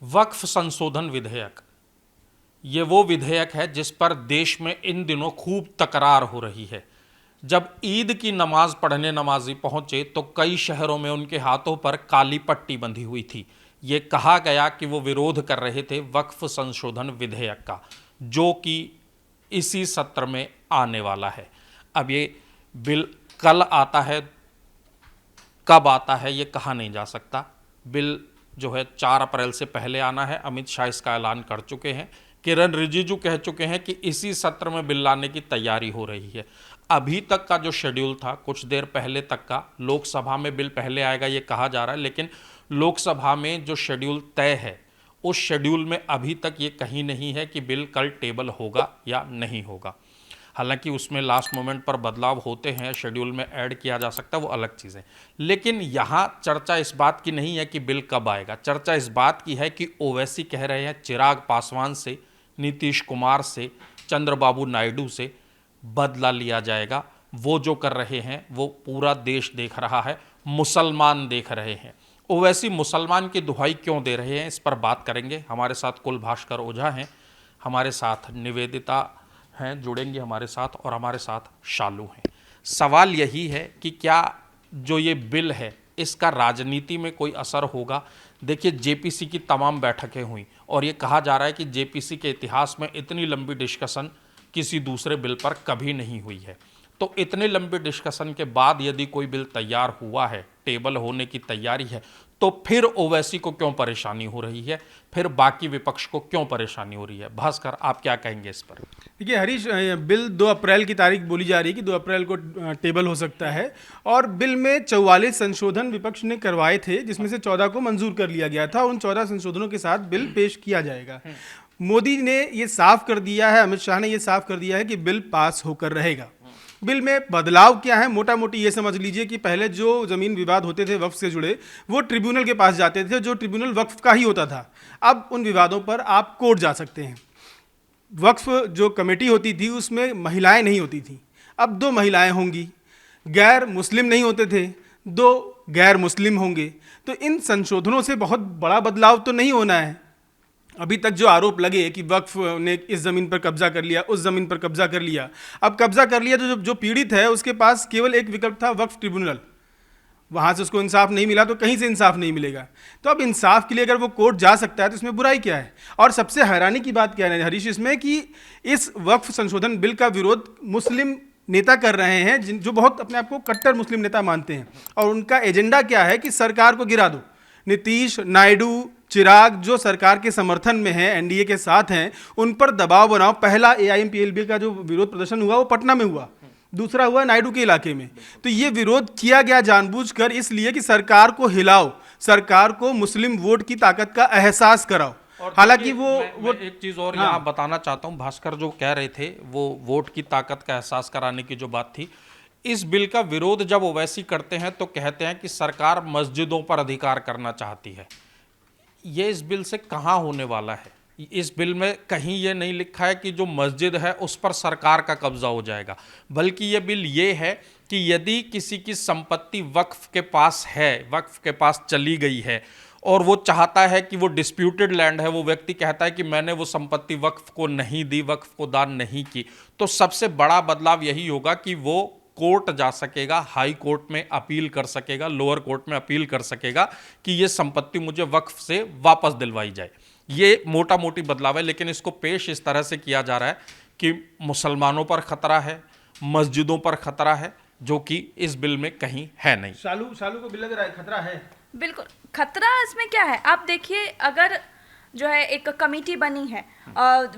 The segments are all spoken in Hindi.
वक्फ संशोधन विधेयक, ये वो विधेयक है जिस पर देश में इन दिनों खूब तकरार हो रही है। जब ईद की नमाज पढ़ने नमाजी पहुंचे तो कई शहरों में उनके हाथों पर काली पट्टी बंधी हुई थी। ये कहा गया कि वो विरोध कर रहे थे वक्फ संशोधन विधेयक का, जो कि इसी सत्र में आने वाला है। अब ये बिल कल आता है, कब आता है ये कहा नहीं जा सकता। बिल जो है 4 अप्रैल से पहले आना है। अमित शाह इसका ऐलान कर चुके हैं। किरण रिजिजू कह चुके हैं कि इसी सत्र में बिल लाने की तैयारी हो रही है। अभी तक का जो शेड्यूल था, कुछ देर पहले तक का, लोकसभा में बिल पहले आएगा ये कहा जा रहा है, लेकिन लोकसभा में जो शेड्यूल तय है उस शेड्यूल में अभी तक ये कहीं नहीं है कि बिल कल टेबल होगा या नहीं होगा। हालांकि उसमें लास्ट मोमेंट पर बदलाव होते हैं, शेड्यूल में ऐड किया जा सकता है, वो अलग चीज़ है। लेकिन यहाँ चर्चा इस बात की नहीं है कि बिल कब आएगा। चर्चा इस बात की है कि ओवैसी कह रहे हैं चिराग पासवान से, नीतीश कुमार से, चंद्रबाबू नायडू से बदला लिया जाएगा। वो जो कर रहे हैं वो पूरा देश देख रहा है, मुसलमान देख रहे हैं। ओवैसी मुसलमान की दुहाई क्यों दे रहे हैं, इस पर बात करेंगे। हमारे साथ कुल भास्कर ओझा हैं, हमारे साथ निवेदिता हैं, जुड़ेंगे हमारे साथ, और हमारे साथ शालू हैं। सवाल यही है कि क्या जो ये बिल है इसका राजनीति में कोई असर होगा। देखिए, जेपीसी की तमाम बैठकें हुई और ये कहा जा रहा है कि जेपीसी के इतिहास में इतनी लंबी डिस्कशन किसी दूसरे बिल पर कभी नहीं हुई है। तो इतने लंबे डिस्कशन के बाद यदि कोई बिल तैयार हुआ है, टेबल होने की तैयारी है, तो फिर ओवैसी को क्यों परेशानी हो रही है, फिर बाकी विपक्ष को क्यों परेशानी हो रही है। भास्कर, आप क्या कहेंगे इस पर? देखिए हरीश, बिल 2 अप्रैल की तारीख बोली जा रही है कि 2 अप्रैल को टेबल हो सकता है। और बिल में 44 संशोधन विपक्ष ने करवाए थे, जिसमें से 14 को मंजूर कर लिया गया था। उन 14 संशोधनों के साथ बिल पेश किया जाएगा। मोदी ने ये साफ कर दिया है, अमित शाह ने ये साफ कर दिया है कि बिल पास होकर रहेगा। बिल में बदलाव क्या है, मोटा मोटी ये समझ लीजिए कि पहले जो ज़मीन विवाद होते थे वक्फ से जुड़े, वो ट्रिब्यूनल के पास जाते थे, जो ट्रिब्यूनल वक्फ का ही होता था। अब उन विवादों पर आप कोर्ट जा सकते हैं। वक्फ जो कमेटी होती थी उसमें महिलाएं नहीं होती थी, अब 2 महिलाएं होंगी। गैर मुस्लिम नहीं होते थे, 2 गैर मुस्लिम होंगे। तो इन संशोधनों से बहुत बड़ा बदलाव तो नहीं होना है। अभी तक जो आरोप लगे कि वक्फ ने इस ज़मीन पर कब्जा कर लिया, उस ज़मीन पर कब्जा कर लिया, अब कब्जा कर लिया तो जो पीड़ित है उसके पास केवल एक विकल्प था, वक्फ ट्रिब्यूनल। वहाँ से उसको इंसाफ नहीं मिला तो कहीं से इंसाफ नहीं मिलेगा। तो अब इंसाफ के लिए अगर वो कोर्ट जा सकता है तो इसमें बुराई क्या है। और सबसे हैरानी की बात क्या है हरीश इसमें, कि इस वक्फ संशोधन बिल का विरोध मुस्लिम नेता कर रहे हैं, जो बहुत अपने आप को कट्टर मुस्लिम नेता मानते हैं। और उनका एजेंडा क्या है कि सरकार को गिरा दो। नीतीश, नायडू, चिराग जो सरकार के समर्थन में हैं, एनडीए के साथ हैं, उन पर दबाव बनाओ। पहला एआईएमपीएलबी का जो विरोध प्रदर्शन हुआ वो पटना में हुआ, दूसरा हुआ नायडू के इलाके में। तो ये विरोध किया गया जानबूझकर, इसलिए कि सरकार को हिलाओ, सरकार को मुस्लिम वोट की ताकत का एहसास कराओ। हालांकि वो एक चीज और यहाँ बताना चाहता हूँ, भास्कर जो कह रहे थे वो वोट की ताकत का एहसास कराने की जो बात थी, इस बिल का विरोध जब ओवैसी करते हैं तो कहते हैं कि सरकार मस्जिदों पर अधिकार करना चाहती है। ये इस बिल से कहाँ होने वाला है? इस बिल में कहीं ये नहीं लिखा है कि जो मस्जिद है उस पर सरकार का कब्जा हो जाएगा, बल्कि ये बिल ये है कि यदि किसी की संपत्ति वक्फ के पास है, वक्फ के पास चली गई है और वो चाहता है कि वो डिस्प्यूटेड लैंड है, वो व्यक्ति कहता है कि मैंने वो संपत्ति वक्फ को नहीं दी, वक्फ को दान नहीं की, तो सबसे बड़ा बदलाव यही होगा कि वो कोर्ट जा सकेगा, हाई कोर्ट में अपील कर सकेगा, लोअर कोर्ट में अपील कर सकेगा कि ये संपत्ति मुझे वक्फ से वापस दिलवाई जाए। ये मोटा मोटी बदलाव है, लेकिन इसको पेश इस तरह से किया जा रहा है कि मुसलमानों पर खतरा है, मस्जिदों पर खतरा है, जो कि इस बिल में कहीं है नहीं। शालू को बिल लग रहा है खतरा है। बिल्कुल खतरा इसमें क्या है, आप देखिए, अगर जो है एक कमेटी बनी है,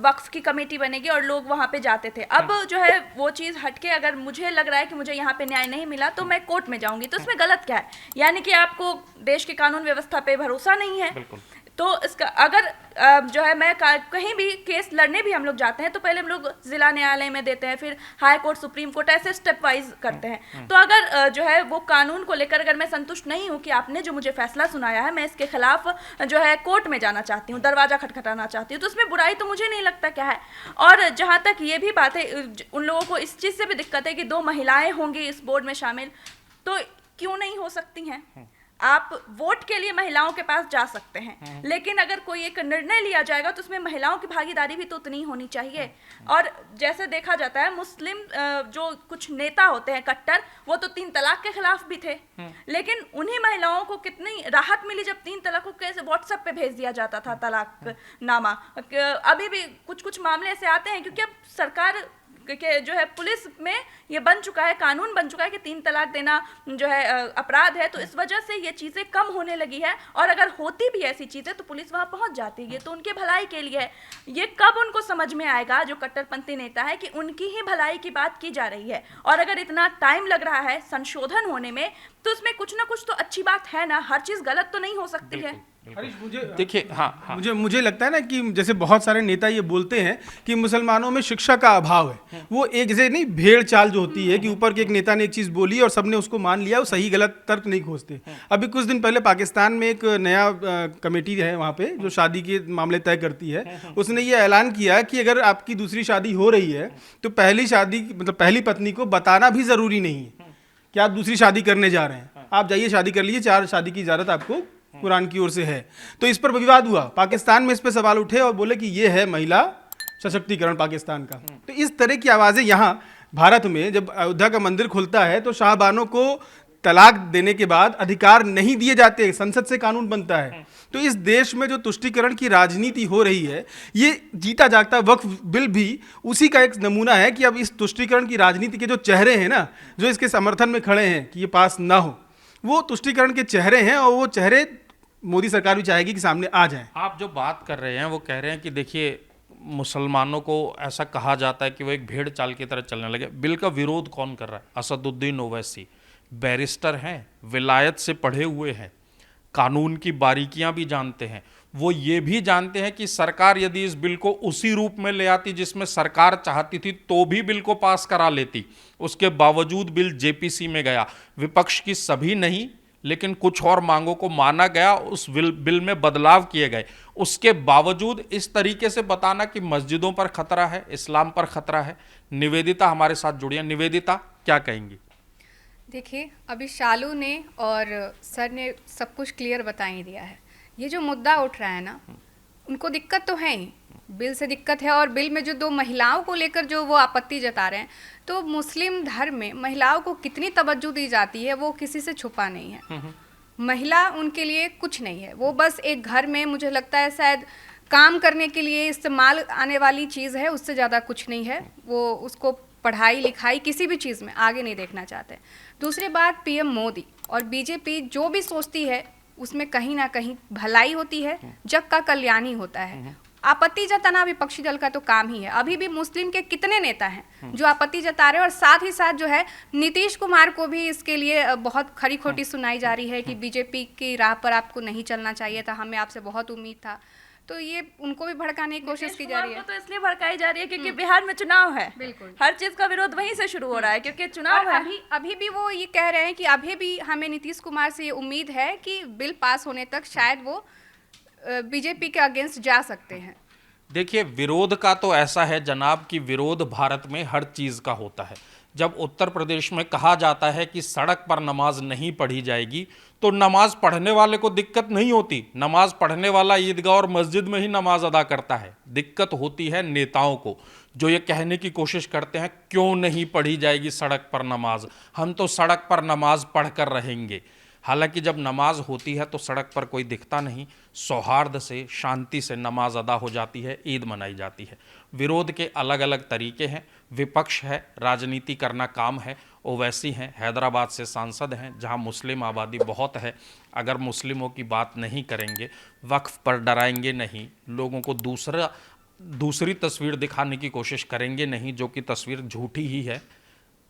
वक्फ की कमेटी बनेगी और लोग वहाँ पे जाते थे। अब जो है वो चीज़ हटके अगर मुझे लग रहा है कि मुझे यहाँ पे न्याय नहीं मिला तो मैं कोर्ट में जाऊंगी, तो इसमें गलत क्या है? यानी कि आपको देश की कानून व्यवस्था पे भरोसा नहीं है। तो इसका अगर जो है मैं कहीं भी केस लड़ने भी हम लोग जाते हैं तो पहले हम लोग जिला न्यायालय में देते हैं, फिर हाई कोर्ट, सुप्रीम कोर्ट, ऐसे स्टेप वाइज करते हैं। तो अगर जो है वो कानून को लेकर अगर मैं संतुष्ट नहीं हूँ कि आपने जो मुझे फैसला सुनाया है, मैं इसके खिलाफ जो है कोर्ट में जाना चाहती हूँ, दरवाजा खटखटाना चाहती हूँ, तो उसमें बुराई तो मुझे नहीं लगता क्या है। और जहाँ तक ये भी बात है, उन लोगों को इस चीज़ से भी दिक्कत है कि 2 महिलाएं होंगी इस बोर्ड में शामिल, तो क्यों नहीं हो सकती हैं? आप वोट के लिए महिलाओं के पास जा सकते हैं, लेकिन अगर कोई एक निर्णय लिया जाएगा तो उसमें महिलाओं की भागीदारी भी तो उतनी ही होनी चाहिए। और जैसे देखा जाता है, मुस्लिम जो कुछ नेता होते हैं कट्टर, वो तो 3 तलाक के खिलाफ भी थे, लेकिन उन्हीं महिलाओं को कितनी राहत मिली जब 3 तलाक को कैसे व्हाट्सएप पे भेज दिया जाता था तलाक नामा। अभी भी कुछ कुछ मामले ऐसे आते हैं क्योंकि अब सरकार के जो है पुलिस में ये बन चुका है, कानून बन चुका है कि 3 तलाक देना जो है अपराध है, तो इस वजह से ये चीज़ें कम होने लगी है। और अगर होती भी ऐसी चीज़ें तो पुलिस वहाँ पहुँच जाती है, तो उनके भलाई के लिए है। ये कब उनको समझ में आएगा जो कट्टरपंथी नेता है कि उनकी ही भलाई की बात की जा रही है। और अगर इतना टाइम लग रहा है संशोधन होने में, तो उसमें कुछ ना कुछ तो अच्छी बात है ना, हर चीज़ गलत तो नहीं हो सकती है। हरीश, देखिए, हाँ, मुझे लगता है ना कि जैसे बहुत सारे नेता ये बोलते हैं कि मुसलमानों में शिक्षा का अभाव है। वो एक जैसे नहीं भेड़ चाल जो होती है कि ऊपर के एक नेता ने एक चीज़ बोली और सबने उसको मान लिया, वो सही गलत तर्क नहीं खोजते। अभी कुछ दिन पहले पाकिस्तान में एक नया कमेटी है वहाँ पे जो शादी के मामले तय करती है, उसने ये ऐलान किया कि अगर आपकी दूसरी शादी हो रही है तो पहली शादी मतलब पहली पत्नी को बताना भी ज़रूरी नहीं है कि आप दूसरी शादी करने जा रहे हैं। आप जाइए शादी कर लीजिए, 4 शादी की इजाज़त आपको कुरान की ओर से है। तो इस पर विवाद हुआ, पाकिस्तान में इस पर सवाल उठे और बोले कि ये है महिला सशक्तिकरण पाकिस्तान का। तो इस तरह की आवाज़ें यहाँ भारत में जब अयोध्या का मंदिर खुलता है तो शाहबानों को तलाक देने के बाद अधिकार नहीं दिए जाते, संसद से कानून बनता है। तो इस देश में जो तुष्टीकरण की राजनीति हो रही है, ये जीता जागता वक्फ बिल भी उसी का एक नमूना है कि अब इस तुष्टीकरण की राजनीति के जो चेहरे हैं ना, जो इसके समर्थन में खड़े हैं कि ये पास ना हो, वो तुष्टीकरण के चेहरे हैं और वो चेहरे मोदी सरकार भी चाहेगी कि सामने आ जाएं। आप जो बात कर रहे हैं वो कह रहे हैं कि देखिए मुसलमानों को ऐसा कहा जाता है कि वो एक भेड़ चाल की तरह चलने लगे। बिल का विरोध कौन कर रहा है? असदुद्दीन ओवैसी बैरिस्टर हैं, विलायत से पढ़े हुए हैं, कानून की बारीकियां भी जानते हैं। वो ये भी जानते हैं कि सरकार यदि इस बिल को उसी रूप में ले आती जिसमें सरकार चाहती थी तो भी बिल को पास करा लेती। उसके बावजूद बिल जेपीसी में गया, विपक्ष की सभी नहीं लेकिन कुछ और मांगों को माना गया, उस बिल में बदलाव किए गए। उसके बावजूद इस तरीके से बताना कि मस्जिदों पर खतरा है, इस्लाम पर खतरा है। निवेदिता हमारे साथ जुड़ी है। निवेदिता, क्या कहेंगी? देखिए, अभी शालू ने और सर ने सब कुछ क्लियर बता ही दिया है। ये जो मुद्दा उठ रहा है ना, उनको दिक्कत तो है ही, बिल से दिक्कत है। और बिल में जो 2 महिलाओं को लेकर जो वो आपत्ति जता रहे हैं, तो मुस्लिम धर्म में महिलाओं को कितनी तवज्जो दी जाती है वो किसी से छुपा नहीं है। महिला उनके लिए कुछ नहीं है, वो बस एक घर में मुझे लगता है शायद काम करने के लिए इस्तेमाल आने वाली चीज़ है, उससे ज़्यादा कुछ नहीं है। वो उसको पढ़ाई लिखाई किसी भी चीज़ में आगे नहीं देखना चाहते। दूसरी बात, पीएम मोदी और बीजेपी जो भी सोचती है उसमें कहीं ना कहीं भलाई होती है, जग का कल्याण ही होता है। आपत्ति जताना विपक्षी दल का तो काम ही है। अभी भी मुस्लिम के कितने नेता हैं जो आपत्ति जता रहे हैं, और साथ ही साथ जो है नीतीश कुमार को भी इसके लिए बहुत खरी खोटी सुनाई जा रही है कि बीजेपी की राह पर आपको नहीं चलना चाहिए था, हमें आपसे बहुत उम्मीद था। तो ये उनको भी भड़काने की कोशिश की जा रही है। तो इसलिए भड़काई जा रही है क्योंकि बिहार में चुनाव है। बिल्कुल, हर चीज का विरोध वहीं से शुरू हो रहा है क्योंकि चुनाव है। अभी भी वो ये कह रहे हैं कि अभी भी हमें नीतीश कुमार से ये उम्मीद है कि बिल पास होने तक शायद वो बीजेपी के अगेंस्ट जा सकते हैं। देखिए, विरोध का तो ऐसा है जनाब कि विरोध भारत में हर चीज़ का होता है। जब उत्तर प्रदेश में कहा जाता है कि सड़क पर नमाज नहीं पढ़ी जाएगी तो नमाज पढ़ने वाले को दिक्कत नहीं होती। नमाज पढ़ने वाला ईदगाह और मस्जिद में ही नमाज अदा करता है। दिक्कत होती है नेताओं को जो ये कहने की कोशिश करते हैं क्यों नहीं पढ़ी जाएगी सड़क पर नमाज, हम तो सड़क पर नमाज पढ़ कर रहेंगे। हालांकि जब नमाज होती है तो सड़क पर कोई दिखता नहीं, सौहार्द से शांति से नमाज अदा हो जाती है, ईद मनाई जाती है। विरोध के अलग अलग तरीके हैं। विपक्ष है, राजनीति करना काम है। ओवैसी हैं, हैदराबाद से सांसद हैं जहां मुस्लिम आबादी बहुत है। अगर मुस्लिमों की बात नहीं करेंगे, वक्फ पर डराएंगे नहीं, लोगों को दूसरी तस्वीर दिखाने की कोशिश करेंगे नहीं जो कि तस्वीर झूठी ही है,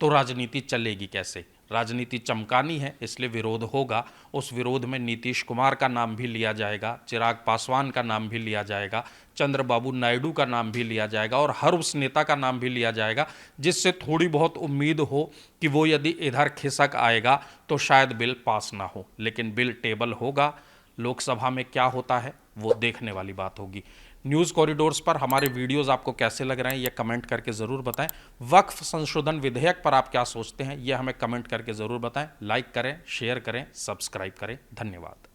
तो राजनीति चलेगी कैसे? राजनीति चमकानी है, इसलिए विरोध होगा। उस विरोध में नीतीश कुमार का नाम भी लिया जाएगा, चिराग पासवान का नाम भी लिया जाएगा, चंद्रबाबू नायडू का नाम भी लिया जाएगा और हर उस नेता का नाम भी लिया जाएगा जिससे थोड़ी बहुत उम्मीद हो कि वो यदि इधर खिसक आएगा तो शायद बिल पास ना हो। लेकिन बिल टेबल होगा, लोकसभा में क्या होता है वो देखने वाली बात होगी। न्यूज़ कॉरिडोर्स पर हमारे वीडियोस आपको कैसे लग रहे हैं, ये कमेंट करके ज़रूर बताएं। वक्फ संशोधन विधेयक पर आप क्या सोचते हैं, ये हमें कमेंट करके ज़रूर बताएं। लाइक करें, शेयर करें, सब्सक्राइब करें। धन्यवाद।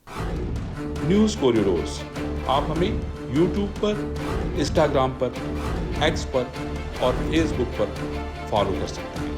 न्यूज़ कॉरिडोर्स आप हमें यूट्यूब पर, इंस्टाग्राम पर, एक्स पर और फेसबुक पर फॉलो कर सकते हैं।